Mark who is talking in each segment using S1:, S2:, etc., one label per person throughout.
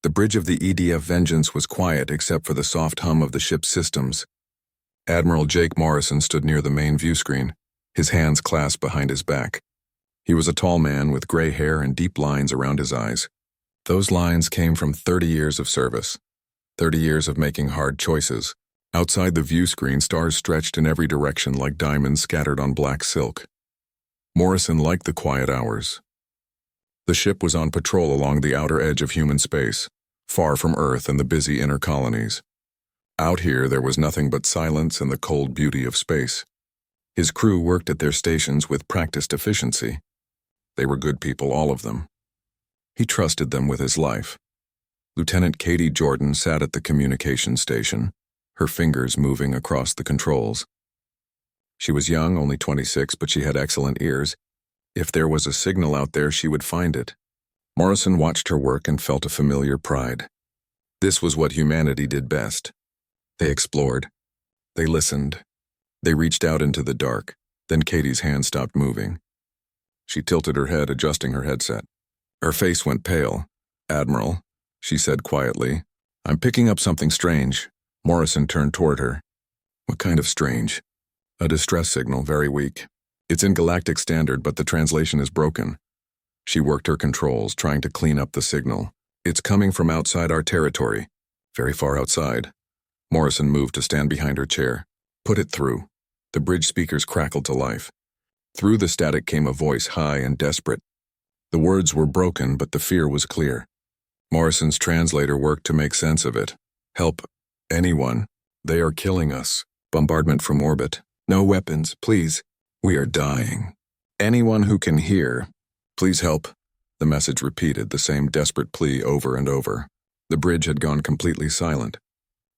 S1: The bridge of the EDF Vengeance was quiet except for the soft hum of the ship's systems. Admiral Jake Morrison stood near the main view screen, his hands clasped behind his back. He was a tall man with gray hair and deep lines around his eyes. Those lines came from 30 years of service, 30 years of making hard choices. Outside the view screen, stars stretched in every direction like diamonds scattered on black silk. Morrison liked the quiet hours. The ship was on patrol along the outer edge of human space, far from Earth and the busy inner colonies. Out here, there was nothing but silence and the cold beauty of space. His crew worked at their stations with practiced efficiency. They were good people, all of them. He trusted them with his life. Lieutenant Katie Jordan sat at the communication station, her fingers moving across the controls. She was young, only 26, but she had excellent ears. If there was a signal out there, she would find it. Morrison watched her work and felt a familiar pride. This was what humanity did best. They explored. They listened. They reached out into the dark. Then Katie's hand stopped moving. She tilted her head, adjusting her headset. Her face went pale. "Admiral," she said quietly, "I'm picking up something strange." Morrison turned toward her. "What kind of strange?" "A distress signal, very weak. It's in Galactic Standard, but the translation is broken." She worked her controls, trying to clean up the signal. "It's coming from outside our territory, very far outside." Morrison moved to stand behind her chair. "Put it through." The bridge speakers crackled to life. Through the static came a voice, high and desperate. The words were broken, but the fear was clear. Morrison's translator worked to make sense of it. "Help. Anyone. They are killing us. Bombardment from orbit. No weapons, please. We are dying. Anyone who can hear. Please help." The message repeated, the same desperate plea over and over. The bridge had gone completely silent.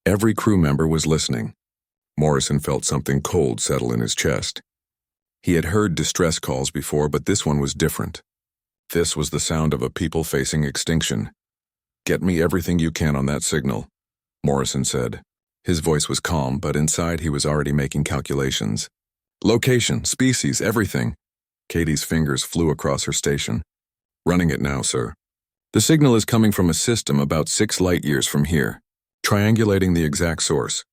S1: Every crew member was listening. Morrison felt something cold settle in his chest. He had heard distress calls before, but this one was different. This was the sound of a people facing extinction. "Get me everything you can on that signal," Morrison said. His voice was calm, but inside he was already making calculations. "Location, species, everything." Katie's fingers flew across her station. "Running it now, sir. The signal is coming from a system about 6 light-years from here. Triangulating the exact source."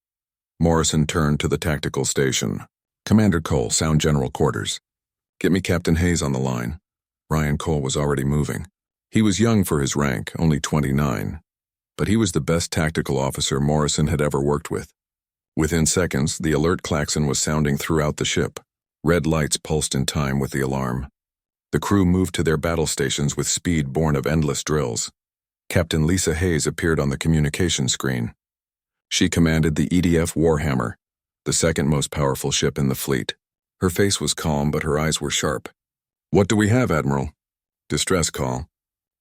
S1: Morrison turned to the tactical station. "Commander Cole, Sound General Quarters. Get me Captain Hayes on the line." Ryan Cole was already moving. He was young for his rank, only 29. But he was the best tactical officer Morrison had ever worked with. Within seconds, the alert klaxon was sounding throughout the ship. Red lights pulsed in time with the alarm. The crew moved to their battle stations with speed born of endless drills. Captain Lisa Hayes appeared on the communication screen. She commanded the EDF Warhammer, the second most powerful ship in the fleet. Her face was calm, but her eyes were sharp. "What do we have, Admiral?" "Distress call.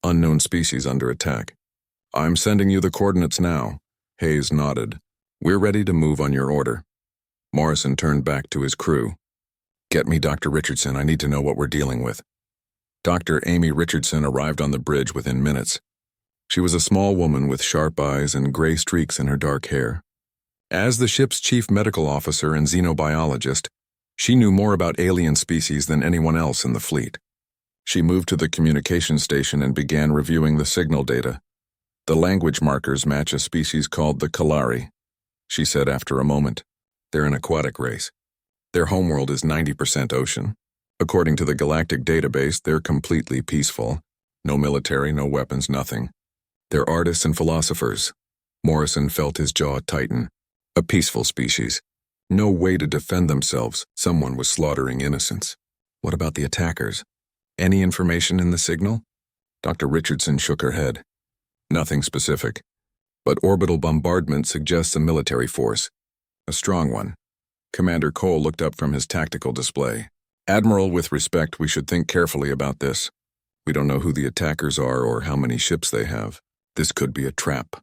S1: Unknown species under attack." "I'm sending you the coordinates now." Hayes nodded. "We're ready to move on your order." Morrison turned back to his crew. "Get me Dr. Richardson. I need to know what we're dealing with." Dr. Amy Richardson arrived on the bridge within minutes. She was a small woman with sharp eyes and gray streaks in her dark hair. As the ship's chief medical officer and xenobiologist, she knew more about alien species than anyone else in the fleet. She moved to the communication station and began reviewing the signal data. "The language markers match a species called the Kalari," she said after a moment. "They're an aquatic race. Their homeworld is 90% ocean. According to the Galactic database, they're completely peaceful. No military, no weapons, nothing. They're artists and philosophers." Morrison felt his jaw tighten. A peaceful species. No way to defend themselves. Someone was slaughtering innocents. What about the attackers? Any information in the signal? Dr. Richardson shook her head. "Nothing specific. But orbital bombardment suggests a military force. A strong one." Commander Cole looked up from his tactical display. "Admiral, with respect, we should think carefully about this. We don't know who the attackers are or how many ships they have. This could be a trap."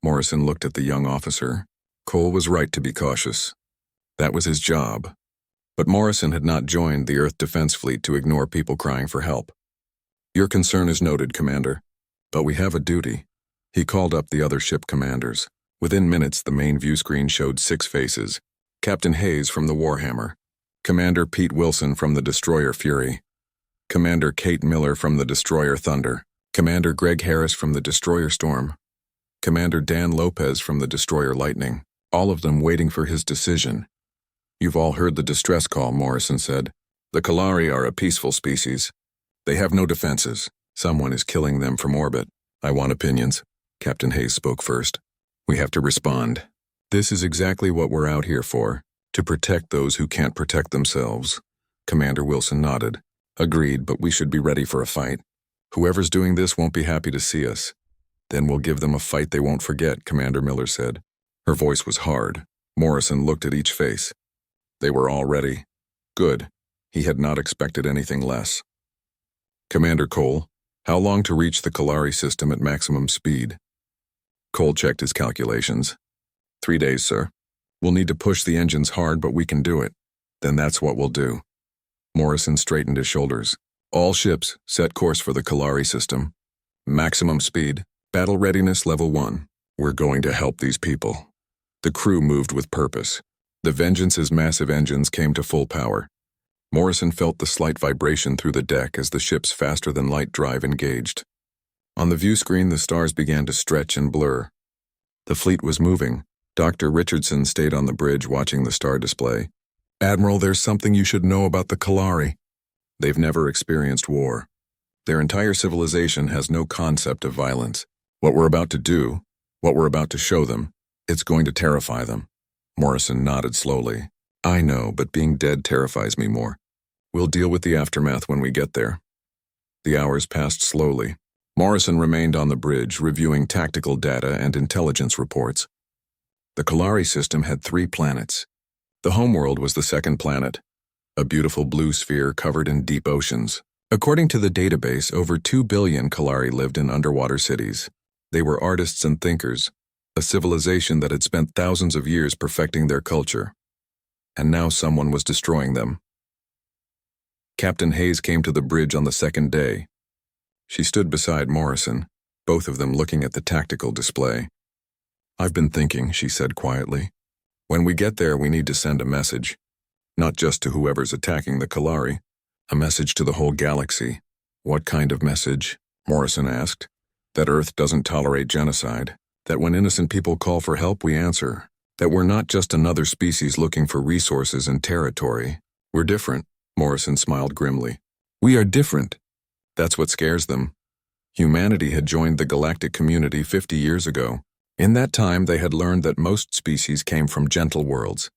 S1: Morrison looked at the young officer. Cole was right to be cautious. That was his job. But Morrison had not joined the Earth Defense Fleet to ignore people crying for help. "Your concern is noted, Commander. But we have a duty." He called up the other ship commanders. Within minutes, the main view screen showed 6 faces. Captain Hayes from the Warhammer. Commander Pete Wilson from the Destroyer Fury. Commander Kate Miller from the Destroyer Thunder. Commander Greg Harris from the Destroyer Storm. Commander Dan Lopez from the destroyer Lightning, all of them waiting for his decision. You've all heard the distress call, Morrison said. The Kalari are a peaceful species. They have no defenses. Someone is killing them from orbit. I want opinions. Captain Hayes spoke first. We have to respond. This is exactly what we're out here for, to protect those who can't protect themselves. Commander Wilson nodded. Agreed, but we should be ready for a fight. Whoever's doing this won't be happy to see us. Then we'll give them a fight they won't forget, Commander Miller said. Her voice was hard. Morrison looked at each face. They were all ready. Good. He had not expected anything less. Commander Cole, how long to reach the Kalari system at maximum speed? Cole checked his calculations. 3 days, sir. We'll need to push the engines hard, but we can do it. Then that's what we'll do. Morrison straightened his shoulders. All ships, set course for the Kalari system. Maximum speed, battle readiness level 1. We're going to help these people. The crew moved with purpose. The Vengeance's massive engines came to full power. Morrison felt the slight vibration through the deck as the ship's faster-than-light drive engaged. On the view screen, the stars began to stretch and blur. The fleet was moving. Dr. Richardson stayed on the bridge watching the star display. Admiral, there's something you should know about the Kalari. They've never experienced war. Their entire civilization has no concept of violence. What we're about to do, what we're about to show them, it's going to terrify them. Morrison nodded slowly. I know, but being dead terrifies me more. We'll deal with the aftermath when we get there. The hours passed slowly. Morrison remained on the bridge, reviewing tactical data and intelligence reports. The Kalari system had 3 planets. The homeworld was the second planet, a beautiful blue sphere covered in deep oceans. According to the database, over 2 billion Kalari lived in underwater cities. They were artists and thinkers, a civilization that had spent thousands of years perfecting their culture. And now someone was destroying them. Captain Hayes came to the bridge on the second day. She stood beside Morrison, both of them looking at the tactical display. I've been thinking, she said quietly. When we get there, we need to send a message. Not just to whoever's attacking the Kalari, a message to the whole galaxy. What kind of message? Morrison asked. That Earth doesn't tolerate genocide. That when innocent people call for help, we answer. That we're not just another species looking for resources and territory. We're different, Morrison smiled grimly. We are different. That's what scares them. Humanity had joined the galactic community 50 years ago. In that time, they had learned that most species came from gentle worlds.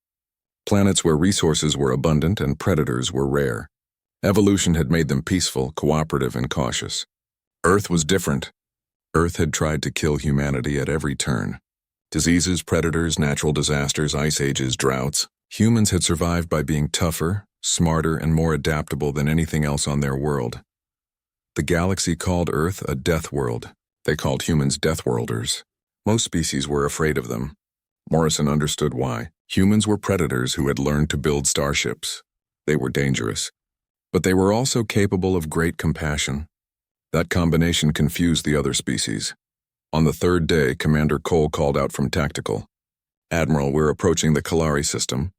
S1: Planets where resources were abundant and predators were rare. Evolution had made them peaceful, cooperative, and cautious. Earth was different. Earth had tried to kill humanity at every turn. Diseases, predators, natural disasters, ice ages, droughts. Humans had survived by being tougher, smarter, and more adaptable than anything else on their world. The galaxy called Earth a death world. They called humans Deathworlders. Most species were afraid of them. Morrison understood why. Humans were predators who had learned to build starships. They were dangerous. But they were also capable of great compassion. That combination confused the other species. On the third day, Commander Cole called out from tactical. Admiral, we're approaching the Kalari system,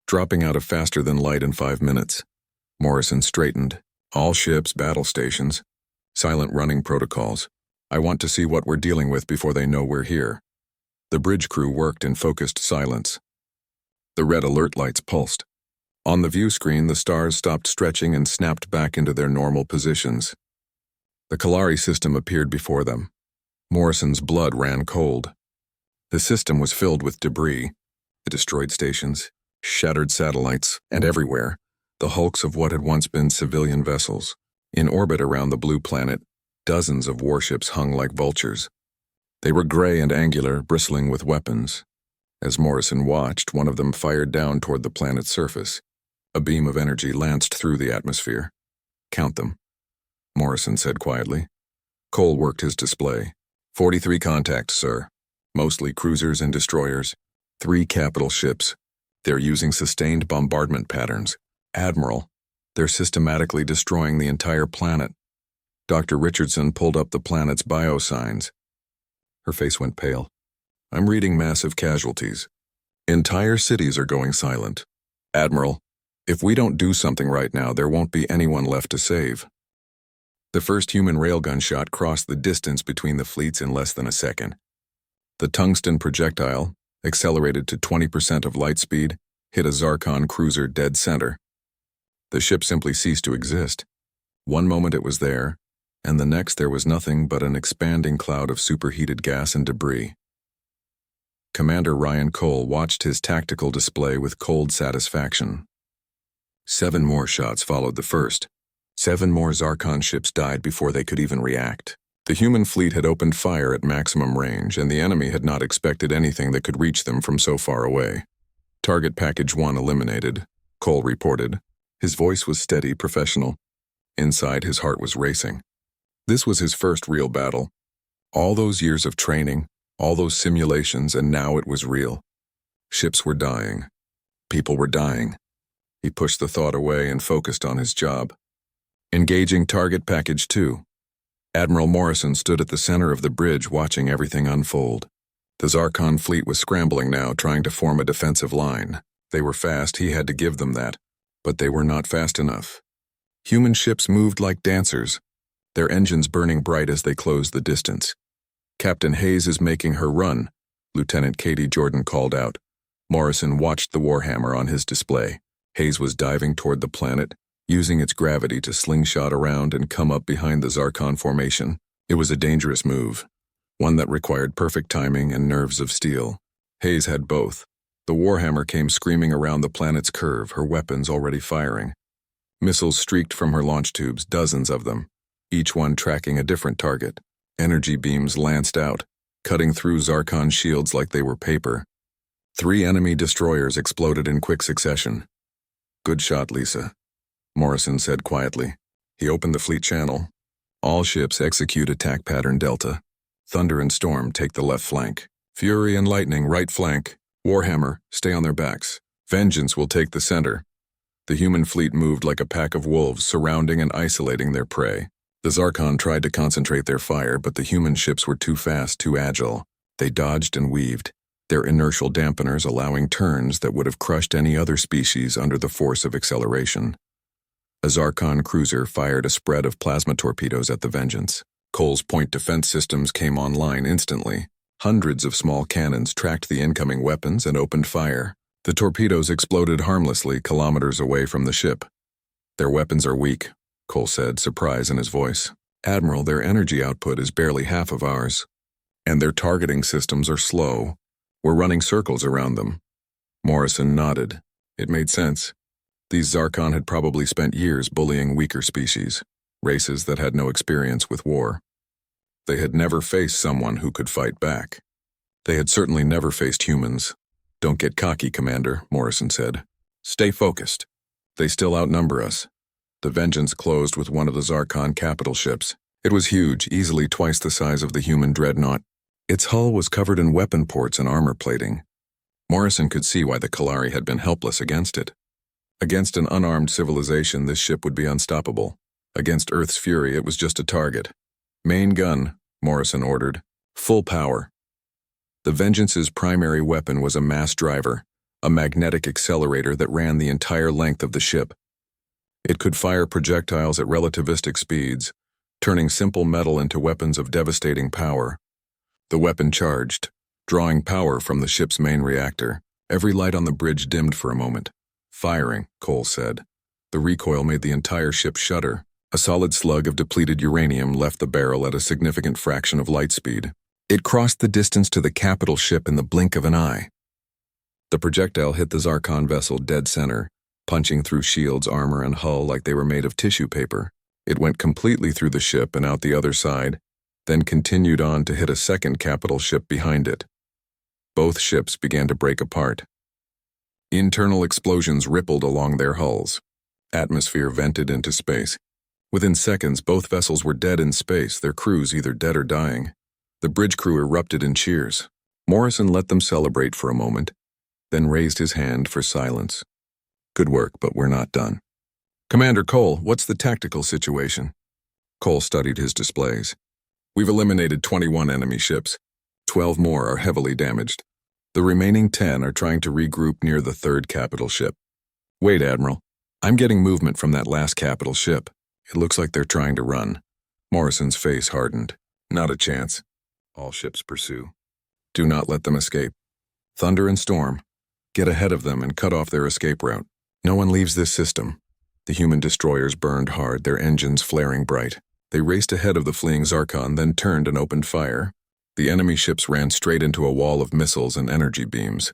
S1: dropping out of faster than light in 5 minutes. Morrison straightened. All ships, battle stations, silent running protocols. I want to see what we're dealing with before they know we're here. The bridge crew worked in focused silence. The red alert lights pulsed. On the view screen, the stars stopped stretching and snapped back into their normal positions. The Kalari system appeared before them. Morrison's blood ran cold. The system was filled with debris, the destroyed stations, shattered satellites, and everywhere, the hulks of what had once been civilian vessels. In orbit around the blue planet, dozens of warships hung like vultures. They were gray and angular, bristling with weapons. As Morrison watched, one of them fired down toward the planet's surface. A beam of energy lanced through the atmosphere. Count them, Morrison said quietly. Cole worked his display. 43 contacts, sir. Mostly cruisers and destroyers. 3 capital ships. They're using sustained bombardment patterns. Admiral, they're systematically destroying the entire planet. Dr. Richardson pulled up the planet's biosigns. Her face went pale. I'm reading massive casualties. Entire cities are going silent. Admiral, if we don't do something right now, there won't be anyone left to save. The first human railgun shot crossed the distance between the fleets in less than a second. The tungsten projectile, accelerated to 20% of light speed, hit a Zarkon cruiser dead center. The ship simply ceased to exist. One moment it was there, and the next there was nothing but an expanding cloud of superheated gas and debris. Commander Ryan Cole watched his tactical display with cold satisfaction. 7 more shots followed the first. 7 more Zarkon ships died before they could even react. The human fleet had opened fire at maximum range, and the enemy had not expected anything that could reach them from so far away. Target Package 1 eliminated, Cole reported. His voice was steady, professional. Inside, his heart was racing. This was his first real battle. All those years of training, all those simulations, and now it was real. Ships were dying. People were dying. He pushed the thought away and focused on his job. Engaging Target Package 2. Admiral Morrison stood at the center of the bridge watching everything unfold. The Zarkon fleet was scrambling now, trying to form a defensive line. They were fast, he had to give them that. But they were not fast enough. Human ships moved like dancers, their engines burning bright as they closed the distance. Captain Hayes is making her run, Lieutenant Katie Jordan called out. Morrison watched the Warhammer on his display. Hayes was diving toward the planet, using its gravity to slingshot around and come up behind the Zarkon formation. It was a dangerous move, one that required perfect timing and nerves of steel. Hayes had both. The Warhammer came screaming around the planet's curve, her weapons already firing. Missiles streaked from her launch tubes, dozens of them, each one tracking a different target. Energy beams lanced out, cutting through Zarkon shields like they were paper. 3 enemy destroyers exploded in quick succession. "Good shot, Lisa," Morrison said quietly. He opened the fleet channel. "All ships execute attack pattern Delta. Thunder and Storm take the left flank. Fury and Lightning right flank. Warhammer, stay on their backs. Vengeance will take the center." The human fleet moved like a pack of wolves, surrounding and isolating their prey. The Zarkon tried to concentrate their fire, but the human ships were too fast, too agile. They dodged and weaved, their inertial dampeners allowing turns that would have crushed any other species under the force of acceleration. A Zarkon cruiser fired a spread of plasma torpedoes at the Vengeance. Cole's point defense systems came online instantly. Hundreds of small cannons tracked the incoming weapons and opened fire. The torpedoes exploded harmlessly kilometers away from the ship. "Their weapons are weak," Cole said, surprise in his voice. "Admiral, their energy output is barely half of ours. And their targeting systems are slow. We're running circles around them." Morrison nodded. It made sense. These Zarkon had probably spent years bullying weaker species, races that had no experience with war. They had never faced someone who could fight back. They had certainly never faced humans. "Don't get cocky, Commander," Morrison said. "Stay focused. They still outnumber us." The Vengeance closed with one of the Zarkon capital ships. It was huge, easily twice the size of the human dreadnought. Its hull was covered in weapon ports and armor plating. Morrison could see why the Kalari had been helpless against it. Against an unarmed civilization, this ship would be unstoppable. Against Earth's fury, it was just a target. "Main gun," Morrison ordered. "Full power." The Vengeance's primary weapon was a mass driver, a magnetic accelerator that ran the entire length of the ship. It could fire projectiles at relativistic speeds, turning simple metal into weapons of devastating power. The weapon charged, drawing power from the ship's main reactor. Every light on the bridge dimmed for a moment. "Firing," Cole said. The recoil made the entire ship shudder. A solid slug of depleted uranium left the barrel at a significant fraction of light speed. It crossed the distance to the capital ship in the blink of an eye. The projectile hit the Zarkon vessel dead center, punching through shields, armor, and hull like they were made of tissue paper. It went completely through the ship and out the other side, then continued on to hit a second capital ship behind it. Both ships began to break apart. Internal explosions rippled along their hulls. Atmosphere vented into space. Within seconds, both vessels were dead in space, their crews either dead or dying. The bridge crew erupted in cheers. Morrison let them celebrate for a moment, then raised his hand for silence. "Good work, but we're not done." "Commander Cole, what's the tactical situation?" Cole studied his displays. "We've eliminated 21 enemy ships. 12 more are heavily damaged. The remaining 10 are trying to regroup near the third capital ship." "Wait, Admiral. I'm getting movement from that last capital ship. It looks like they're trying to run." Morrison's face hardened. "Not a chance. All ships pursue." Do not let them escape. Thunder and Storm, get ahead of them and cut off their escape route. No one leaves this system. The human destroyers burned hard, their engines flaring bright. They raced ahead of the fleeing Zarkon, then turned and opened fire. The enemy ships ran straight into a wall of missiles and energy beams.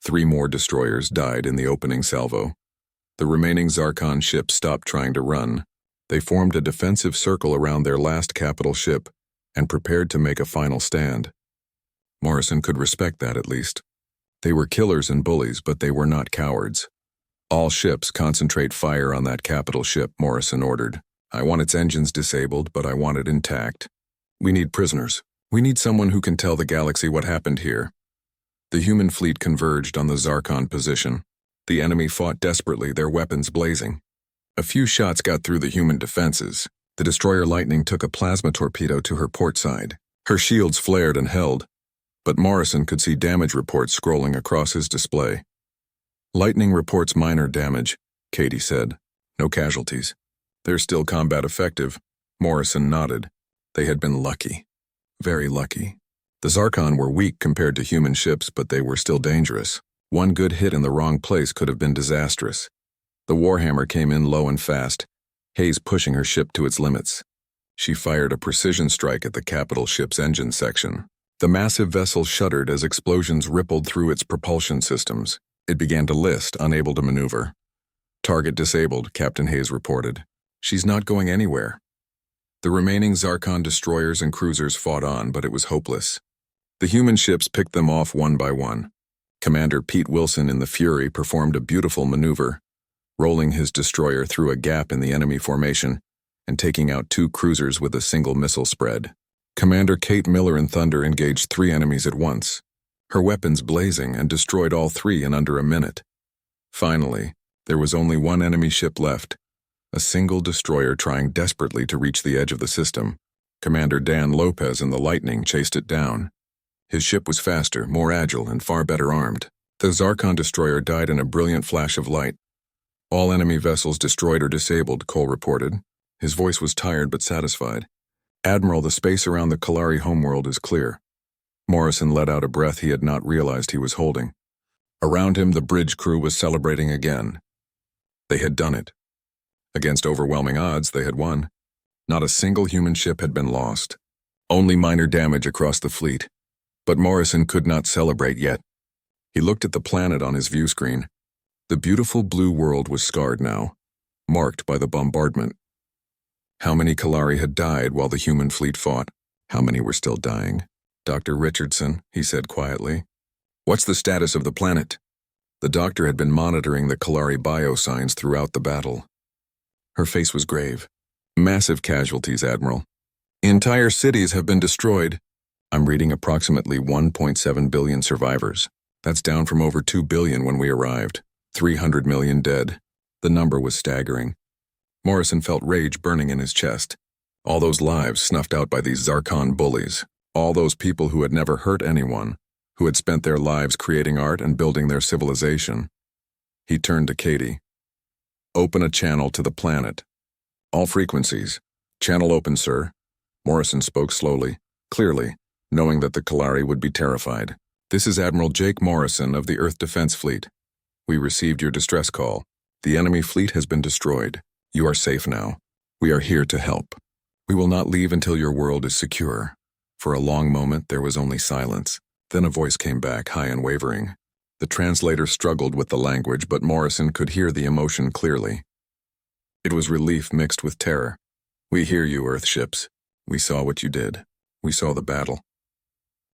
S1: 3 more destroyers died in the opening salvo. The remaining Zarkon ships stopped trying to run. They formed a defensive circle around their last capital ship and prepared to make a final stand. Morrison could respect that at least. They were killers and bullies, but they were not cowards. All ships concentrate fire on that capital ship, Morrison ordered. I want its engines disabled, but I want it intact. We need prisoners. We need someone who can tell the galaxy what happened here. The human fleet converged on the Zarkon position. The enemy fought desperately, their weapons blazing. A few shots got through the human defenses. The destroyer Lightning took a plasma torpedo to her port side. Her shields flared and held, but Morrison could see damage reports scrolling across his display. Lightning reports minor damage, Katie said. No casualties. They're still combat effective. Morrison nodded. They had been lucky. Very lucky. The Zarkon were weak compared to human ships, but they were still dangerous. One good hit in the wrong place could have been disastrous. The Warhammer came in low and fast, Hayes pushing her ship to its limits. She fired a precision strike at the capital ship's engine section. The massive vessel shuddered as explosions rippled through its propulsion systems. It began to list, unable to maneuver. Target disabled, Captain Hayes reported. She's not going anywhere. The remaining Zarkon destroyers and cruisers fought on, but it was hopeless. The human ships picked them off one by one. Commander Pete Wilson in the Fury performed a beautiful maneuver, rolling his destroyer through a gap in the enemy formation and taking out 2 cruisers with a single missile spread. Commander Kate Miller in Thunder engaged 3 enemies at once, her weapons blazing, and destroyed all 3 in under a minute. Finally, there was only one enemy ship left, a single destroyer trying desperately to reach the edge of the system. Commander Dan Lopez in the Lightning chased it down. His ship was faster, more agile, and far better armed. The Zarkon destroyer died in a brilliant flash of light. All enemy vessels destroyed or disabled, Cole reported. His voice was tired but satisfied. Admiral, the space around the Kalari homeworld is clear. Morrison let out a breath he had not realized he was holding. Around him, the bridge crew was celebrating again. They had done it. Against overwhelming odds, they had won. Not a single human ship had been lost. Only minor damage across the fleet. But Morrison could not celebrate yet. He looked at the planet on his view screen. The beautiful blue world was scarred now, marked by the bombardment. How many Kalari had died while the human fleet fought? How many were still dying? Dr. Richardson, he said quietly. What's the status of the planet? The doctor had been monitoring the Kalari biosigns throughout the battle. Her face was grave. Massive casualties, Admiral. Entire cities have been destroyed. I'm reading approximately 1.7 billion survivors. That's down from over 2 billion when we arrived. 300 million dead. The number was staggering. Morrison felt rage burning in his chest. All those lives snuffed out by these Zarkon bullies. All those people who had never hurt anyone, who had spent their lives creating art and building their civilization. He turned to Katie. Open a channel to the planet. All frequencies. Channel open, sir. Morrison spoke slowly, clearly, knowing that the Kalari would be terrified. This is Admiral Jake Morrison of the Earth Defense Fleet. We received your distress call. The enemy fleet has been destroyed. You are safe now. We are here to help. We will not leave until your world is secure. For a long moment, there was only silence. Then a voice came back, high and wavering. The translator struggled with the language, but Morrison could hear the emotion clearly. It was relief mixed with terror. We hear you, Earth ships. We saw what you did. We saw the battle.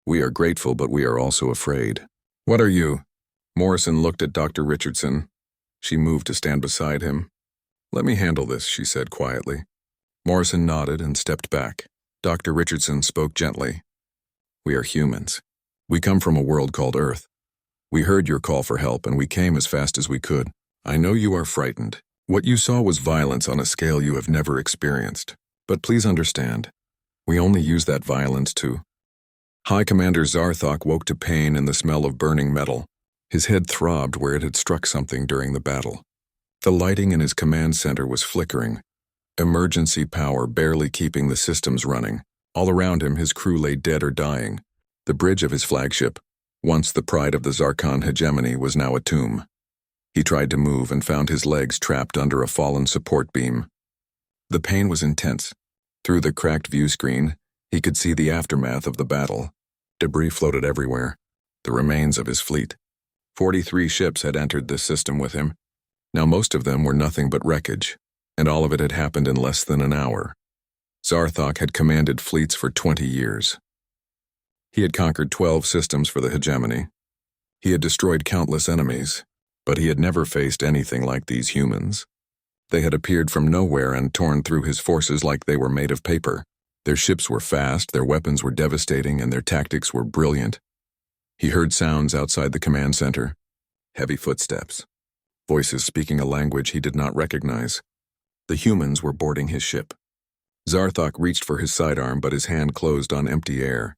S1: We are grateful, but we are also afraid. What are you? Morrison looked at Dr. Richardson. She moved to stand beside him. Let me handle this, she said quietly. Morrison nodded and stepped back. Dr. Richardson spoke gently. We are humans. We come from a world called Earth. We heard your call for help and we came as fast as we could. I know you are frightened. What you saw was violence on a scale you have never experienced. But please understand, we only use that violence to... High Commander Zarthok woke to pain and the smell of burning metal. His head throbbed where it had struck something during the battle. The lighting in his command center was flickering. Emergency power barely keeping the systems running. All around him, his crew lay dead or dying. The bridge of his flagship, once the pride of the Zarkon hegemony, was now a tomb. He tried to move and found his legs trapped under a fallen support beam. The pain was intense. Through the cracked view screen, he could see the aftermath of the battle. Debris floated everywhere, the remains of his fleet. 43 ships had entered this system with him. Now most of them were nothing but wreckage, and all of it had happened in less than an hour. Zarthok had commanded fleets for 20 years. He had conquered 12 systems for the hegemony. He had destroyed countless enemies, but he had never faced anything like these humans. They had appeared from nowhere and torn through his forces like they were made of paper. Their ships were fast, their weapons were devastating, and their tactics were brilliant. He heard sounds outside the command center. Heavy footsteps. Voices speaking a language he did not recognize. The humans were boarding his ship. Zarthok reached for his sidearm, but his hand closed on empty air.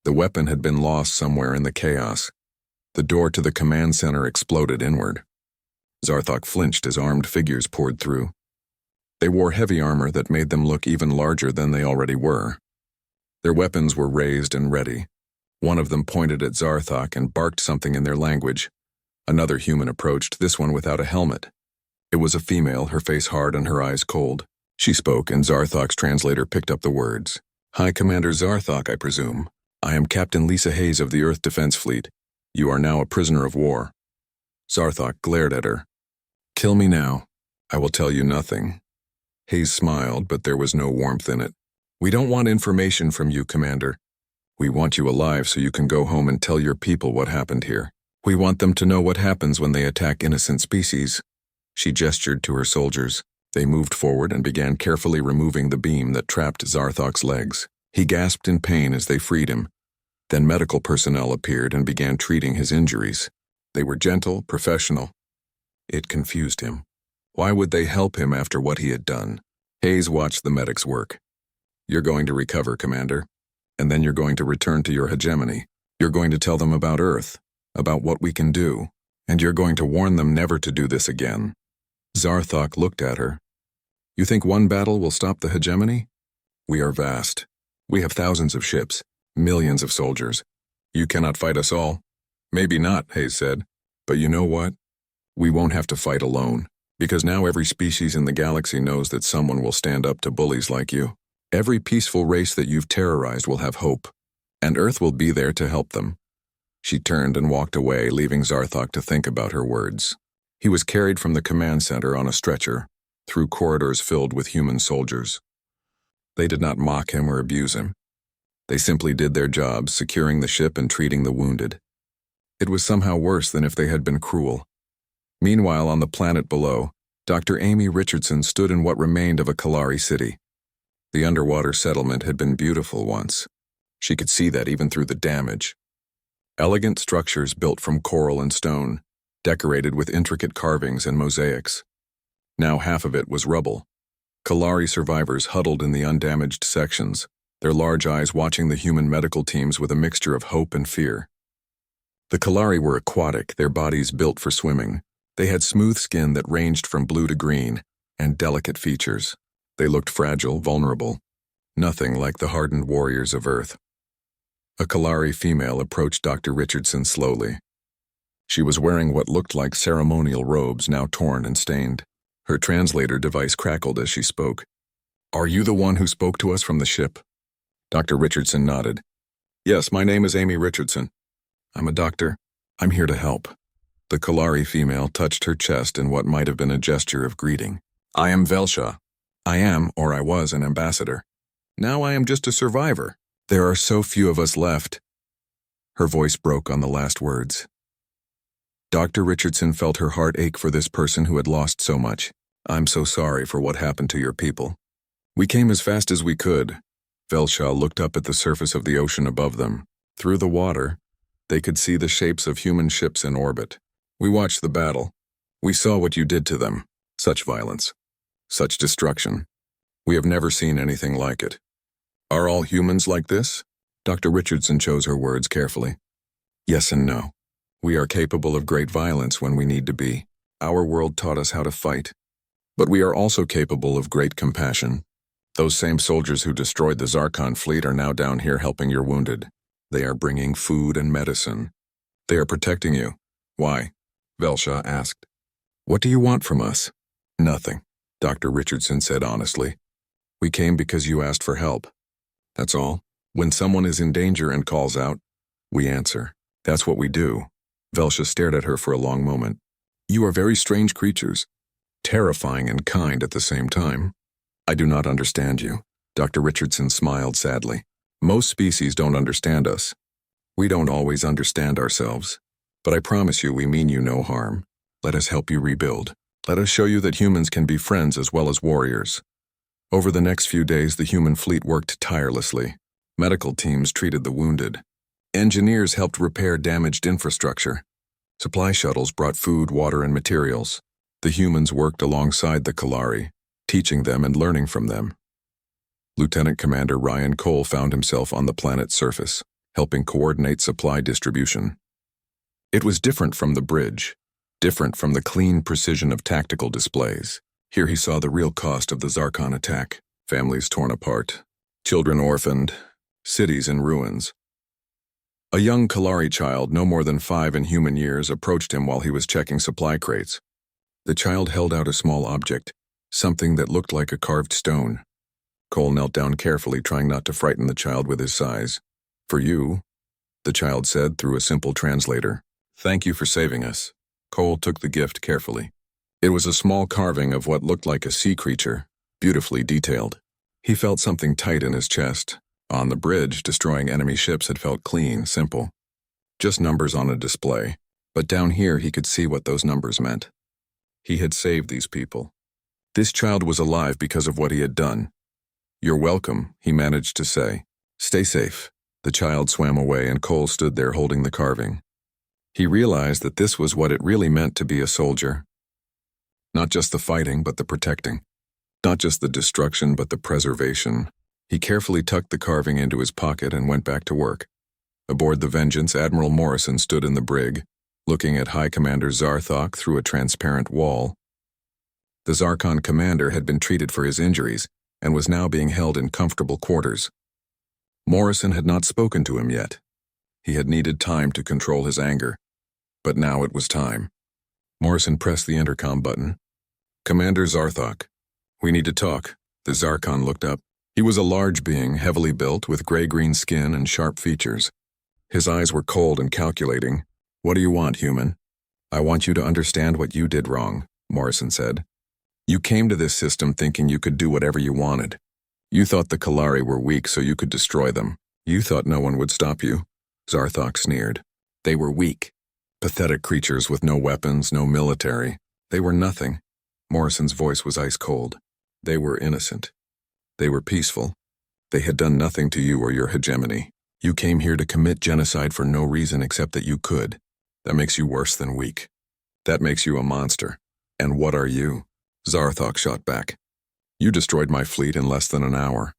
S1: The weapon had been lost somewhere in the chaos. The door to the command center exploded inward. Zarthok flinched as armed figures poured through. They wore heavy armor that made them look even larger than they already were. Their weapons were raised and ready. One of them pointed at Zarthok and barked something in their language. Another human approached, this one without a helmet. It was a female, her face hard and her eyes cold. She spoke, and Zarthok's translator picked up the words. "High Commander Zarthok, I presume. I am Captain Lisa Hayes of the Earth Defense Fleet. You are now a prisoner of war." Zarthok glared at her. "Kill me now. I will tell you nothing." Hayes smiled, but there was no warmth in it. "We don't want information from you, Commander. We want you alive so you can go home and tell your people what happened here. We want them to know what happens when they attack innocent species." She gestured to her soldiers. They moved forward and began carefully removing the beam that trapped Zarthok's legs. He gasped in pain as they freed him. Then medical personnel appeared and began treating his injuries. They were gentle, professional. It confused him. Why would they help him after what he had done? Hayes watched the medics work. "You're going to recover, Commander. And then you're going to return to your hegemony. You're going to tell them about Earth, about what we can do, and you're going to warn them never to do this again." Zarthok looked at her. "You think one battle will stop the hegemony? We are vast. We have thousands of ships, millions of soldiers. You cannot fight us all." "Maybe not," Hayes said. "But you know what? We won't have to fight alone, because now every species in the galaxy knows that someone will stand up to bullies like you. Every peaceful race that you've terrorized will have hope, and Earth will be there to help them." She turned and walked away, leaving Zarthok to think about her words. He was carried from the command center on a stretcher, through corridors filled with human soldiers. They did not mock him or abuse him. They simply did their jobs, securing the ship and treating the wounded. It was somehow worse than if they had been cruel. Meanwhile, on the planet below, Dr. Amy Richardson stood in what remained of a Kalari city. The underwater settlement had been beautiful once. She could see that even through the damage. Elegant structures built from coral and stone, decorated with intricate carvings and mosaics. Now half of it was rubble. Kalari survivors huddled in the undamaged sections, their large eyes watching the human medical teams with a mixture of hope and fear. The Kalari were aquatic, their bodies built for swimming. They had smooth skin that ranged from blue to green, and delicate features. They looked fragile, vulnerable. Nothing like the hardened warriors of Earth. A Kalari female approached Dr. Richardson slowly. She was wearing what looked like ceremonial robes, now torn and stained. Her translator device crackled as she spoke. "Are you the one who spoke to us from the ship?" Dr. Richardson nodded. "Yes, my name is Amy Richardson. I'm a doctor. I'm here to help." The Kalari female touched her chest in what might have been a gesture of greeting. "I am Velsha. I am, or I was, an ambassador. Now I am just a survivor. There are so few of us left." Her voice broke on the last words. Dr. Richardson felt her heart ache for this person who had lost so much. "I'm so sorry for what happened to your people. We came as fast as we could." Velsha looked up at the surface of the ocean above them. Through the water, they could see the shapes of human ships in orbit. "We watched the battle. We saw what you did to them. Such violence. Such destruction. We have never seen anything like it. Are all humans like this?" Dr. Richardson chose her words carefully. "Yes and no. We are capable of great violence when we need to be. Our world taught us how to fight. But we are also capable of great compassion. Those same soldiers who destroyed the Zarkon fleet are now down here helping your wounded. They are bringing food and medicine. They are protecting you. Why? Velsha asked. What do you want from us? Nothing, Dr. Richardson said honestly. We came because you asked for help. That's all. When someone is in danger and calls out, we answer. That's what we do. Velsha stared at her for a long moment. You are very strange creatures, terrifying and kind at the same time. I do not understand you. Dr. Richardson smiled sadly. Most species don't understand us. We don't always understand ourselves. But I promise you we mean you no harm. Let us help you rebuild. Let us show you that humans can be friends as well as warriors. Over the next few days, the human fleet worked tirelessly. Medical teams treated the wounded. Engineers helped repair damaged infrastructure. Supply shuttles brought food, water, and materials. The humans worked alongside the Kalari, teaching them and learning from them. Lieutenant Commander Ryan Cole found himself on the planet's surface, helping coordinate supply distribution. It was different from the bridge, different from the clean precision of tactical displays. Here he saw the real cost of the Zarkon attack, families torn apart, children orphaned, cities in ruins. A young Kalari child, no more than 5 in human years, approached him while he was checking supply crates. The child held out a small object, something that looked like a carved stone. Cole knelt down carefully, trying not to frighten the child with his size. For you, the child said through a simple translator. Thank you for saving us. Cole took the gift carefully. It was a small carving of what looked like a sea creature, beautifully detailed. He felt something tight in his chest. On the bridge, destroying enemy ships had felt clean, simple. Just numbers on a display. But down here he could see what those numbers meant. He had saved these people. This child was alive because of what he had done. You're welcome, he managed to say. Stay safe. The child swam away and Cole stood there holding the carving. He realized that this was what it really meant to be a soldier. Not just the fighting, but the protecting. Not just the destruction, but the preservation. He carefully tucked the carving into his pocket and went back to work. Aboard the Vengeance, Admiral Morrison stood in the brig, looking at High Commander Zarthok through a transparent wall. The Zarkon commander had been treated for his injuries and was now being held in comfortable quarters. Morrison had not spoken to him yet. He had needed time to control his anger. But now it was time. Morrison pressed the intercom button. Commander Zarthok, we need to talk. The Zarkon looked up. He was a large being, heavily built, with gray-green skin and sharp features. His eyes were cold and calculating. What do you want, human? I want you to understand what you did wrong, Morrison said. You came to this system thinking you could do whatever you wanted. You thought the Kalari were weak so you could destroy them. You thought no one would stop you. Zarthok sneered. They were weak. Pathetic creatures with no weapons, no military. They were nothing. Morrison's voice was ice cold. They were innocent. They were peaceful. They had done nothing to you or your hegemony. You came here to commit genocide for no reason except that you could. That makes you worse than weak. That makes you a monster. And what are you? Zarthok shot back. You destroyed my fleet in less than an hour.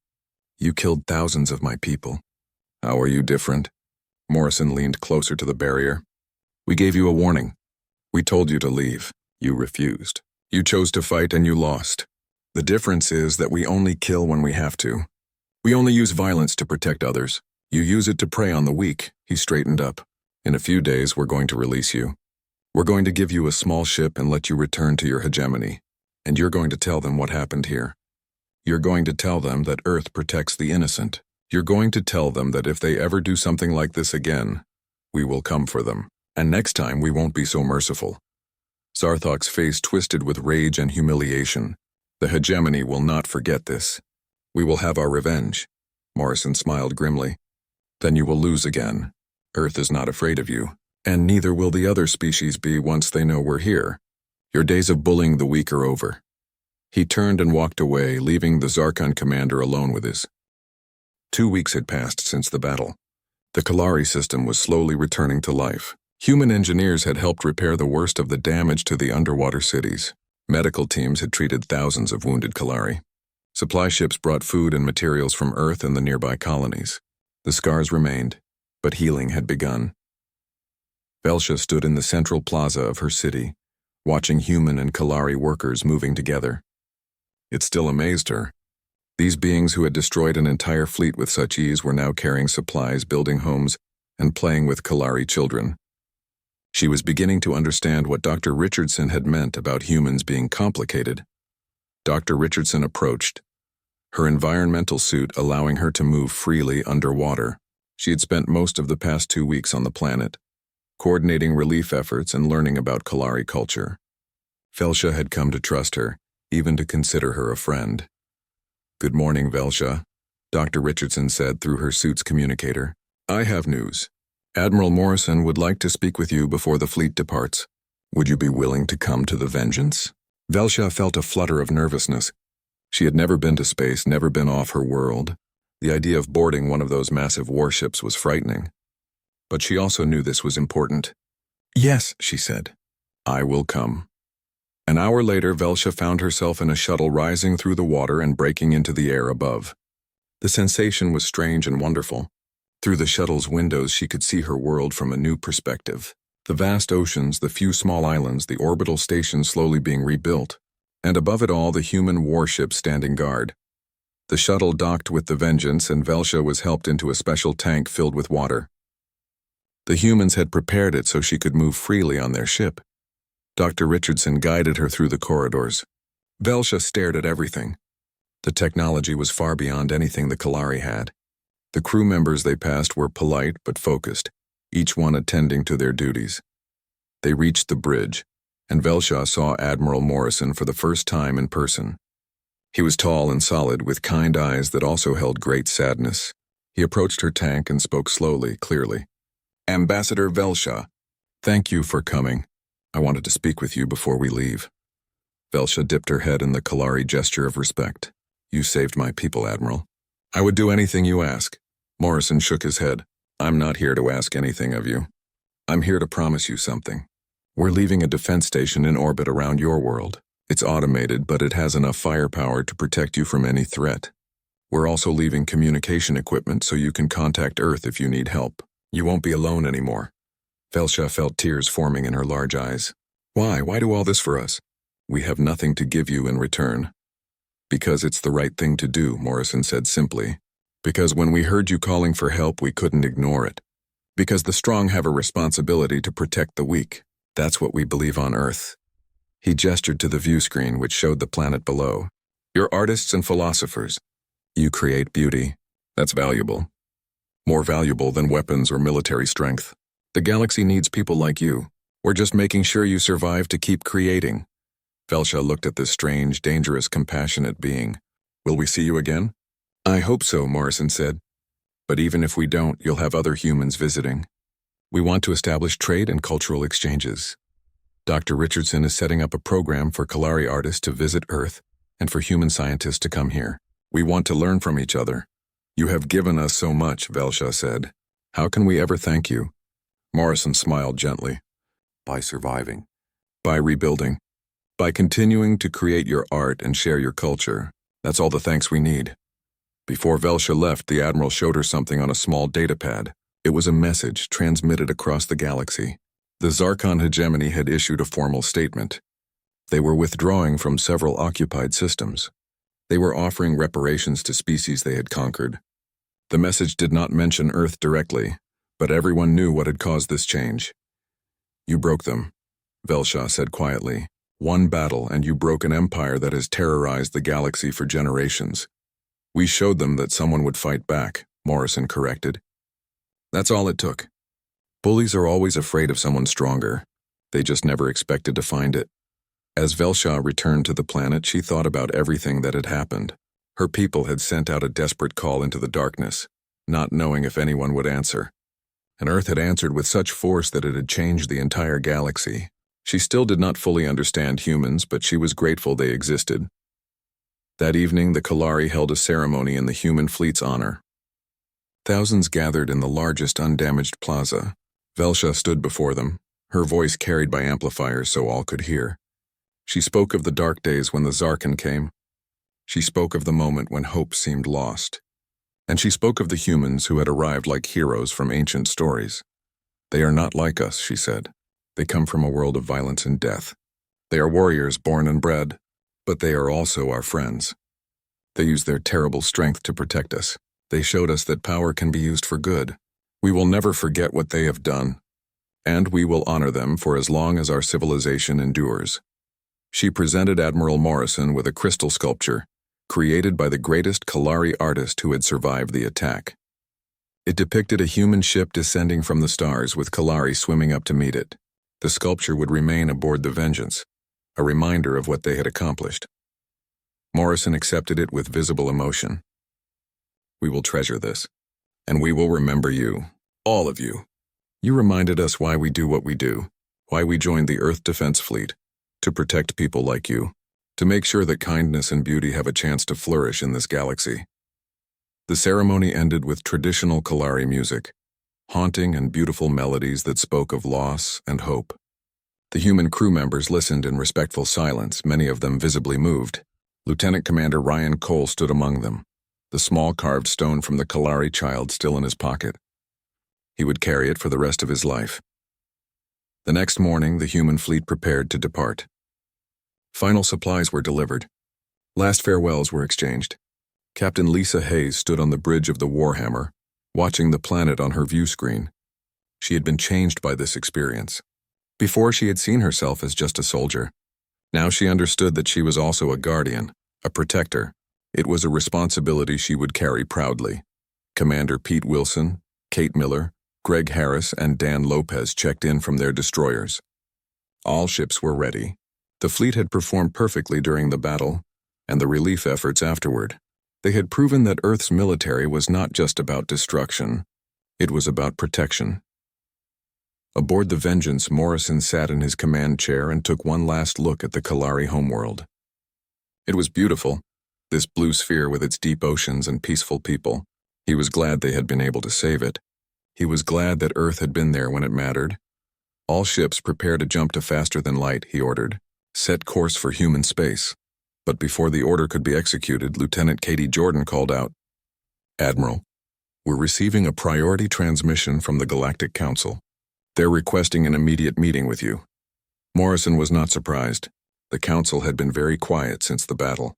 S1: You killed thousands of my people. How are you different? Morrison leaned closer to the barrier. We gave you a warning. We told you to leave. You refused. You chose to fight and you lost. The difference is that we only kill when we have to. We only use violence to protect others. You use it to prey on the weak. He straightened up. In a few days, we're going to release you. We're going to give you a small ship and let you return to your hegemony. And you're going to tell them what happened here. You're going to tell them that Earth protects the innocent. You're going to tell them that if they ever do something like this again, we will come for them. And next time, we won't be so merciful. Zarthok's face twisted with rage and humiliation. The hegemony will not forget this. We will have our revenge. Morrison smiled grimly. Then you will lose again. Earth is not afraid of you, and neither will the other species be once they know we're here. Your days of bullying the weak are over. He turned and walked away, leaving the Zarkon commander alone with his. 2 weeks had passed since the battle. The Kalari system was slowly returning to life. Human engineers had helped repair the worst of the damage to the underwater cities. Medical teams had treated thousands of wounded Kalari. Supply ships brought food and materials from Earth and the nearby colonies. The scars remained, but healing had begun. Velsha stood in the central plaza of her city, watching human and Kalari workers moving together. It still amazed her. These beings who had destroyed an entire fleet with such ease were now carrying supplies, building homes, and playing with Kalari children. She was beginning to understand what Dr. Richardson had meant about humans being complicated. Dr. Richardson approached, her environmental suit allowing her to move freely underwater. She had spent most of the past 2 weeks on the planet, coordinating relief efforts and learning about Kalari culture. Velsha had come to trust her, even to consider her a friend. "Good morning, Velsha," Dr. Richardson said through her suit's communicator. "I have news. Admiral Morrison would like to speak with you before the fleet departs. Would you be willing to come to the Vengeance?" Velsha felt a flutter of nervousness. She had never been to space, never been off her world. The idea of boarding one of those massive warships was frightening. But she also knew this was important. "Yes," she said. "I will come." An hour later, Velsha found herself in a shuttle rising through the water and breaking into the air above. The sensation was strange and wonderful. Through the shuttle's windows, she could see her world from a new perspective. The vast oceans, the few small islands, the orbital station slowly being rebuilt, and above it all, the human warship standing guard. The shuttle docked with the Vengeance, and Velsha was helped into a special tank filled with water. The humans had prepared it so she could move freely on their ship. Dr. Richardson guided her through the corridors. Velsha stared at everything. The technology was far beyond anything the Kalari had. The crew members they passed were polite but focused, each one attending to their duties. They reached the bridge, and Velsha saw Admiral Morrison for the first time in person. He was tall and solid, with kind eyes that also held great sadness. He approached her tank and spoke slowly, clearly. "Ambassador Velsha, thank you for coming. I wanted to speak with you before we leave." Velsha dipped her head in the Kalari gesture of respect. "You saved my people, Admiral. I would do anything you ask." Morrison shook his head. "I'm not here to ask anything of you. I'm here to promise you something. We're leaving a defense station in orbit around your world. It's automated, but it has enough firepower to protect you from any threat. We're also leaving communication equipment so you can contact Earth if you need help. You won't be alone anymore." Velsha felt tears forming in her large eyes. "Why? Why do all this for us?" "We have nothing to give you in return." "Because it's the right thing to do," Morrison said simply. "Because when we heard you calling for help, we couldn't ignore it. Because the strong have a responsibility to protect the weak. That's what we believe on Earth." He gestured to the view screen, which showed the planet below. "You're artists and philosophers. You create beauty. That's valuable. More valuable than weapons or military strength. The galaxy needs people like you. We're just making sure you survive to keep creating." Velsha looked at this strange, dangerous, compassionate being. "Will we see you again?" "I hope so," Morrison said. "But even if we don't, you'll have other humans visiting. We want to establish trade and cultural exchanges. Dr. Richardson is setting up a program for Kalari artists to visit Earth and for human scientists to come here. We want to learn from each other." "You have given us so much," Velsha said. "How can we ever thank you?" Morrison smiled gently. "By surviving. By rebuilding. By continuing to create your art and share your culture. That's all the thanks we need." Before Velsha left, the Admiral showed her something on a small datapad. It was a message transmitted across the galaxy. The Zarkon hegemony had issued a formal statement. They were withdrawing from several occupied systems. They were offering reparations to species they had conquered. The message did not mention Earth directly, but everyone knew what had caused this change. "You broke them," Velsha said quietly. "One battle and you broke an empire that has terrorized the galaxy for generations." "We showed them that someone would fight back," Morrison corrected. "That's all it took. Bullies are always afraid of someone stronger. They just never expected to find it." As Velsha returned to the planet, she thought about everything that had happened. Her people had sent out a desperate call into the darkness, not knowing if anyone would answer. And Earth had answered with such force that it had changed the entire galaxy. She still did not fully understand humans, but she was grateful they existed. That evening, the Kalari held a ceremony in the human fleet's honor. Thousands gathered in the largest undamaged plaza. Velsha stood before them, her voice carried by amplifiers so all could hear. She spoke of the dark days when the Zarkon came. She spoke of the moment when hope seemed lost. And she spoke of the humans who had arrived like heroes from ancient stories. "They are not like us," she said. "They come from a world of violence and death. They are warriors born and bred, but they are also our friends." They used their terrible strength to protect us. They showed us that power can be used for good. We will never forget what they have done, and we will honor them for as long as our civilization endures. She presented Admiral Morrison with a crystal sculpture, created by the greatest Kalari artist who had survived the attack. It depicted a human ship descending from the stars with Kalari swimming up to meet it. The sculpture would remain aboard the Vengeance, a reminder of what they had accomplished. Morrison accepted it with visible emotion. We will treasure this, and we will remember you, all of you. You reminded us why we do what we do, why we joined the Earth Defense Fleet, to protect people like you, to make sure that kindness and beauty have a chance to flourish in this galaxy. The ceremony ended with traditional Kalari music, haunting and beautiful melodies that spoke of loss and hope. The human crew members listened in respectful silence, many of them visibly moved. Lieutenant Commander Ryan Cole stood among them, the small carved stone from the Kalari child still in his pocket. He would carry it for the rest of his life. The next morning, the human fleet prepared to depart. Final supplies were delivered. Last farewells were exchanged. Captain Lisa Hayes stood on the bridge of the Warhammer, watching the planet on her view screen. She had been changed by this experience. Before, she had seen herself as just a soldier. Now she understood that she was also a guardian, a protector. It was a responsibility she would carry proudly. Commander Pete Wilson, Kate Miller, Greg Harris, and Dan Lopez checked in from their destroyers. All ships were ready. The fleet had performed perfectly during the battle, and the relief efforts afterward. They had proven that Earth's military was not just about destruction, it was about protection. Aboard the Vengeance, Morrison sat in his command chair and took one last look at the Kalari homeworld. It was beautiful, this blue sphere with its deep oceans and peaceful people. He was glad they had been able to save it. He was glad that Earth had been there when it mattered. All ships prepare to jump to faster than light, he ordered. Set course for human space. But before the order could be executed, Lieutenant Katie Jordan called out, "Admiral, we're receiving a priority transmission from the Galactic Council. They're requesting an immediate meeting with you." Morrison was not surprised. The Council had been very quiet since the battle.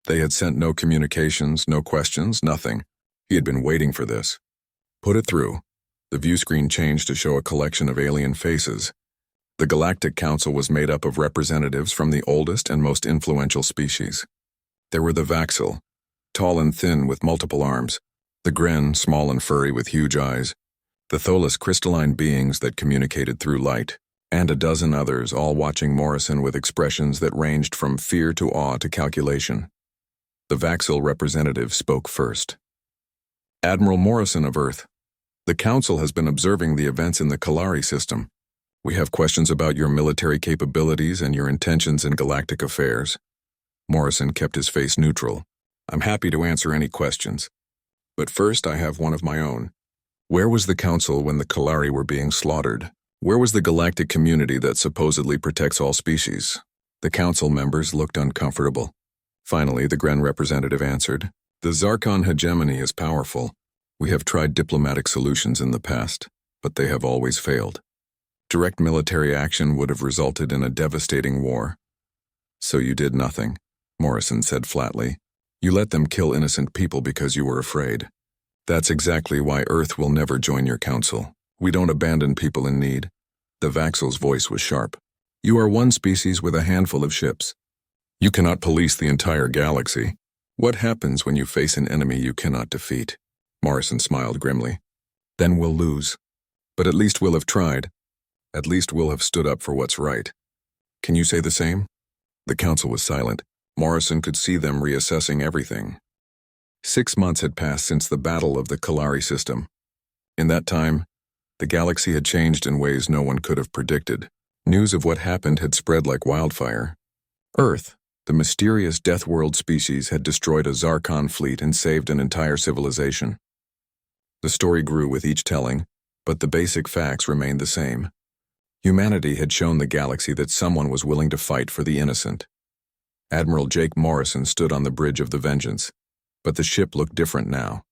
S1: They had sent no communications, no questions, nothing. He had been waiting for this. Put it through. The view screen changed to show a collection of alien faces. The Galactic Council was made up of representatives from the oldest and most influential species. There were the Vaxil, tall and thin with multiple arms, the Gren, small and furry with huge eyes, the Tholis, crystalline beings that communicated through light, and a dozen others, all watching Morrison with expressions that ranged from fear to awe to calculation. The Vaxil representative spoke first. "Admiral Morrison of Earth, the Council has been observing the events in the Kalari system. We have questions about your military capabilities and your intentions in galactic affairs." Morrison kept his face neutral. "I'm happy to answer any questions. But first, I have one of my own. Where was the Council when the Kalari were being slaughtered? Where was the galactic community that supposedly protects all species?" The Council members looked uncomfortable. Finally, the Gren representative answered, "The Zarkon hegemony is powerful. We have tried diplomatic solutions in the past, but they have always failed. Direct military action would have resulted in a devastating war. So you did nothing," Morrison said flatly. "You let them kill innocent people because you were afraid. That's exactly why Earth will never join your council. We don't abandon people in need." The Vaxil's voice was sharp. "You are one species with a handful of ships. You cannot police the entire galaxy. What happens when you face an enemy you cannot defeat?" Morrison smiled grimly. "Then we'll lose. But at least we'll have tried. At least we'll have stood up for what's right. Can you say the same?" The Council was silent. Morrison could see them reassessing everything. 6 months had passed since the battle of the Kalari system. In that time, the galaxy had changed in ways no one could have predicted. News of what happened had spread like wildfire. Earth, the mysterious Deathworld species, had destroyed a Zarkon fleet and saved an entire civilization. The story grew with each telling, but the basic facts remained the same. Humanity had shown the galaxy that someone was willing to fight for the innocent. Admiral Jake Morrison stood on the bridge of the Vengeance, but the ship looked different now.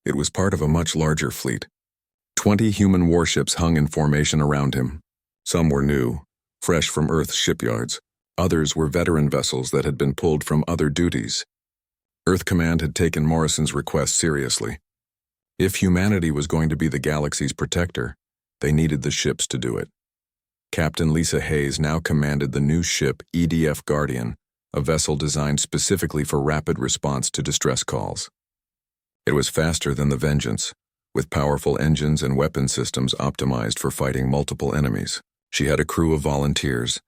S1: It was part of a much larger fleet. 20 human warships hung in formation around him. Some were new, fresh from Earth's shipyards. Others were veteran vessels that had been pulled from other duties. Earth Command had taken Morrison's request seriously. If humanity was going to be the galaxy's protector, they needed the ships to do it. Captain Lisa Hayes now commanded the new ship EDF Guardian, a vessel designed specifically for rapid response to distress calls. It was faster than the Vengeance, with powerful engines and weapon systems optimized for fighting multiple enemies. She had a crew of volunteers,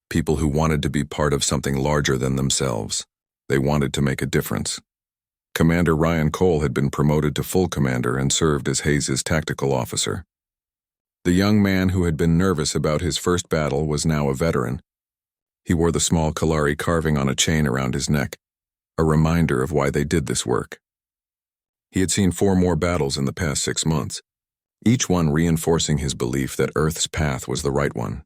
S1: people who wanted to be part of something larger than themselves. They wanted to make a difference. Commander Ryan Cole had been promoted to full commander and served as Hayes' tactical officer. The young man who had been nervous about his first battle was now a veteran. He wore the small Kalari carving on a chain around his neck, a reminder of why they did this work. He had seen 4 more battles in the past 6 months, each one reinforcing his belief that Earth's path was the right one.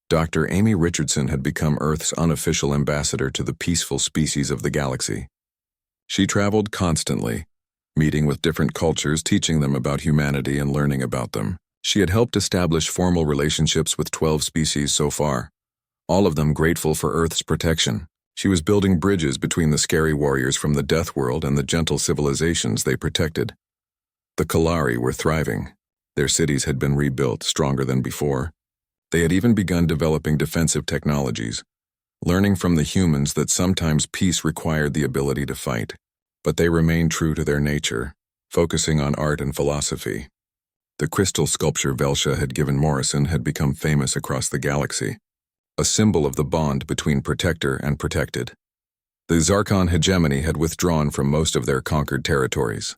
S1: Dr. Amy Richardson had become Earth's unofficial ambassador to the peaceful species of the galaxy. She traveled constantly, meeting with different cultures, teaching them about humanity and learning about them. She had helped establish formal relationships with 12 species so far, all of them grateful for Earth's protection. She was building bridges between the scary warriors from the Deathworld and the gentle civilizations they protected. The Kalari were thriving. Their cities had been rebuilt, stronger than before. They had even begun developing defensive technologies, learning from the humans that sometimes peace required the ability to fight. But they remained true to their nature, focusing on art and philosophy. The crystal sculpture Velsha had given Morrison had become famous across the galaxy, a symbol of the bond between protector and protected. The Zarkon hegemony had withdrawn from most of their conquered territories.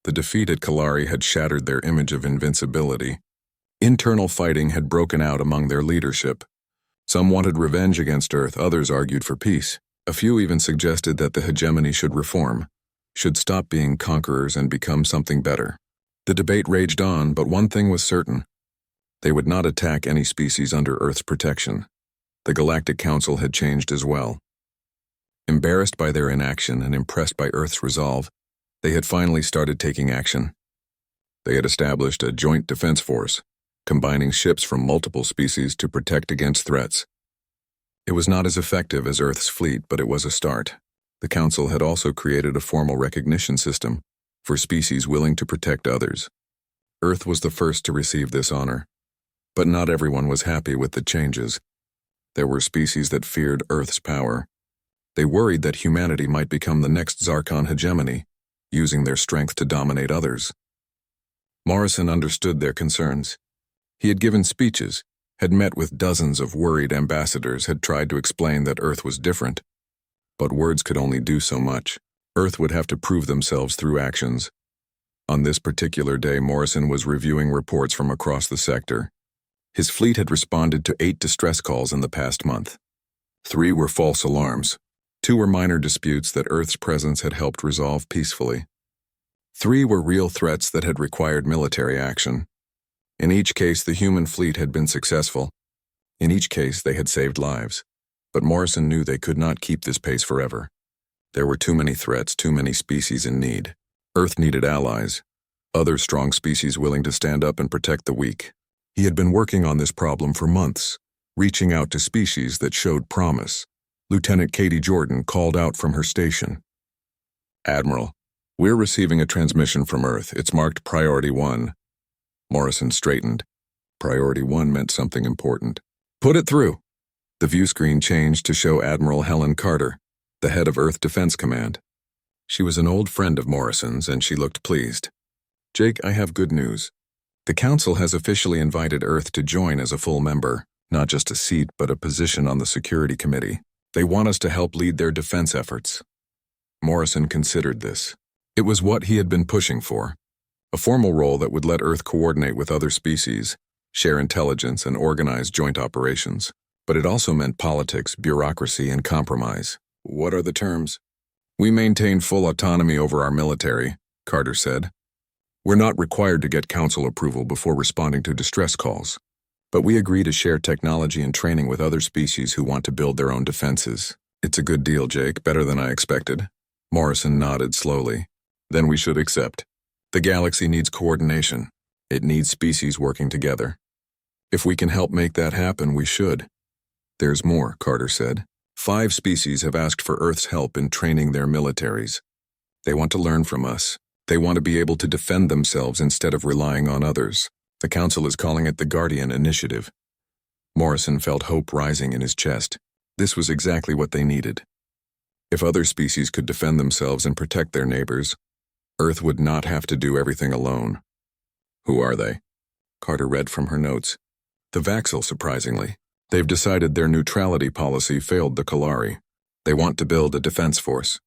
S1: The defeated Kalari had shattered their image of invincibility. Internal fighting had broken out among their leadership. Some wanted revenge against Earth, others argued for peace. A few even suggested that the hegemony should reform, should stop being conquerors and become something better. The debate raged on, but one thing was certain. They would not attack any species under Earth's protection. The Galactic Council had changed as well. Embarrassed by their inaction and impressed by Earth's resolve, they had finally started taking action. They had established a joint defense force, combining ships from multiple species to protect against threats. It was not as effective as Earth's fleet, but it was a start. The Council had also created a formal recognition system for species willing to protect others. Earth was the first to receive this honor, but not everyone was happy with the changes. There were species that feared Earth's power. They worried that humanity might become the next Zarkon hegemony, using their strength to dominate others. Morrison understood their concerns. He had given speeches, had met with dozens of worried ambassadors, had tried to explain that Earth was different. But words could only do so much. Earth would have to prove themselves through actions. On this particular day, Morrison was reviewing reports from across the sector. His fleet had responded to 8 distress calls in the past month. 3 were false alarms. 2 were minor disputes that Earth's presence had helped resolve peacefully. 3 were real threats that had required military action. In each case, the human fleet had been successful. In each case, they had saved lives. But Morrison knew they could not keep this pace forever. There were too many threats, too many species in need. Earth needed allies, other strong species willing to stand up and protect the weak. He had been working on this problem for months, reaching out to species that showed promise. Lieutenant Katie Jordan called out from her station. "Admiral, we're receiving a transmission from Earth. It's marked Priority 1. Morrison straightened. Priority 1 meant something important. "Put it through." The view screen changed to show Admiral Helen Carter, the head of Earth Defense Command. She was an old friend of Morrison's, and she looked pleased. "Jake, I have good news. The Council has officially invited Earth to join as a full member, not just a seat, but a position on the Security Committee. They want us to help lead their defense efforts." Morrison considered this. It was what he had been pushing for. A formal role that would let Earth coordinate with other species, share intelligence, and organize joint operations. But it also meant politics, bureaucracy, and compromise. "What are the terms?" "We maintain full autonomy over our military," Carter said. "We're not required to get Council approval before responding to distress calls. But we agree to share technology and training with other species who want to build their own defenses." "It's a good deal, Jake, better than I expected." Morrison nodded slowly. "Then we should accept. The galaxy needs coordination. It needs species working together. If we can help make that happen, we should." "There's more," Carter said. 5 species have asked for Earth's help in training their militaries. They want to learn from us. They want to be able to defend themselves instead of relying on others. The Council is calling it the Guardian Initiative. Morrison felt hope rising in his chest. This was exactly what they needed. If other species could defend themselves and protect their neighbors, Earth would not have to do everything alone. Who are they? Carter read from her notes. The Vaxil, surprisingly. They've decided their neutrality policy failed the Kalari. They want to build a defense force.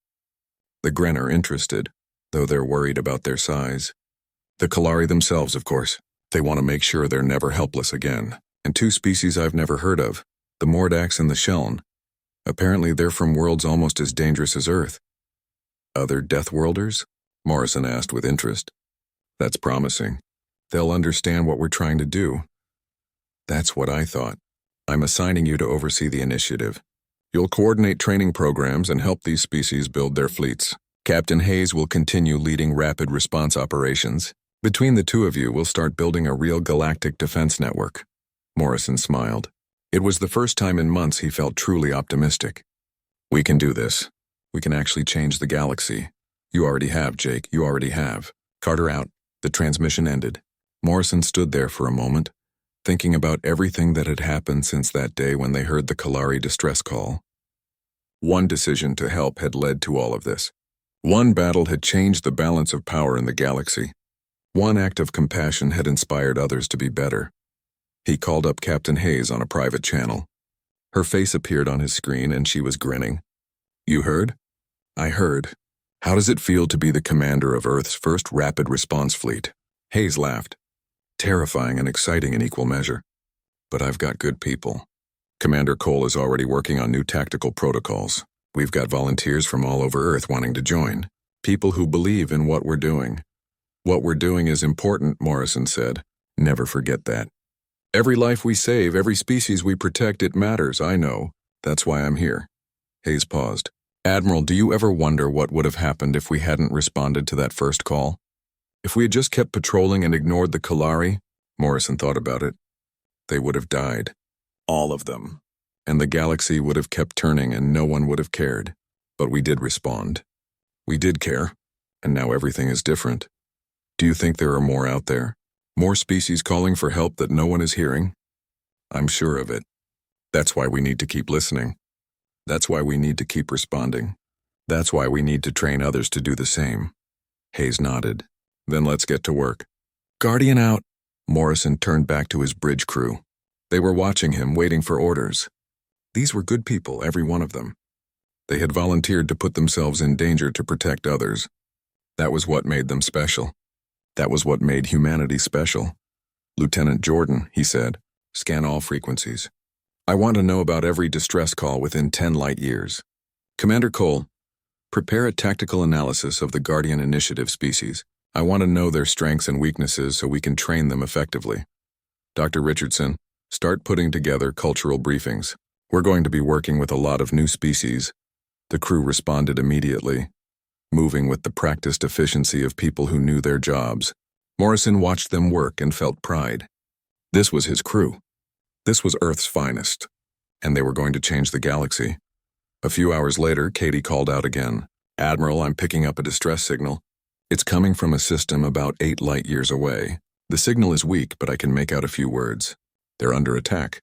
S1: The Gren are interested, though they're worried about their size. The Kalari themselves, of course. They want to make sure they're never helpless again. And 2 species I've never heard of, the Mordax and the Sheln. Apparently they're from worlds almost as dangerous as Earth. Other Deathworlders? Morrison asked with interest. That's promising. They'll understand what we're trying to do. That's what I thought. I'm assigning you to oversee the initiative. You'll coordinate training programs and help these species build their fleets. Captain Hayes will continue leading rapid response operations. Between the 2 of you, we'll start building a real galactic defense network. Morrison smiled. It was the first time in months he felt truly optimistic. We can do this. We can actually change the galaxy. You already have, Jake. You already have. Carter out. The transmission ended. Morrison stood there for a moment, thinking about everything that had happened since that day when they heard the Kalari distress call. One decision to help had led to all of this. One battle had changed the balance of power in the galaxy. One act of compassion had inspired others to be better. He called up Captain Hayes on a private channel. Her face appeared on his screen and she was grinning. You heard? I heard. How does it feel to be the commander of Earth's first rapid response fleet? Hayes laughed. Terrifying and exciting in equal measure. But I've got good people. Commander Cole is already working on new tactical protocols. We've got volunteers from all over Earth wanting to join. People who believe in what we're doing. What we're doing is important, Morrison said. Never forget that. Every life we save, every species we protect, it matters, I know. That's why I'm here. Hayes paused. Admiral, do you ever wonder what would have happened if we hadn't responded to that first call? If we had just kept patrolling and ignored the Kalari? Morrison thought about it. They would have died. All of them. And the galaxy would have kept turning and no one would have cared. But we did respond. We did care. And now everything is different. Do you think there are more out there? More species calling for help that no one is hearing? I'm sure of it. That's why we need to keep listening. That's why we need to keep responding. That's why we need to train others to do the same. Hayes nodded. Then let's get to work. Guardian out. Morrison turned back to his bridge crew. They were watching him, waiting for orders. These were good people, every one of them. They had volunteered to put themselves in danger to protect others. That was what made them special. That was what made humanity special. Lieutenant Jordan, he said, scan all frequencies. I want to know about every distress call within 10 light years. Commander Cole, prepare a tactical analysis of the Guardian Initiative species. I want to know their strengths and weaknesses so we can train them effectively. Dr. Richardson, start putting together cultural briefings. We're going to be working with a lot of new species. The crew responded immediately, moving with the practiced efficiency of people who knew their jobs. Morrison watched them work and felt pride. This was his crew. This was Earth's finest. And they were going to change the galaxy. A few hours later, Katie called out again. Admiral, I'm picking up a distress signal. It's coming from a system about 8 light years away. The signal is weak, but I can make out a few words. They're under attack.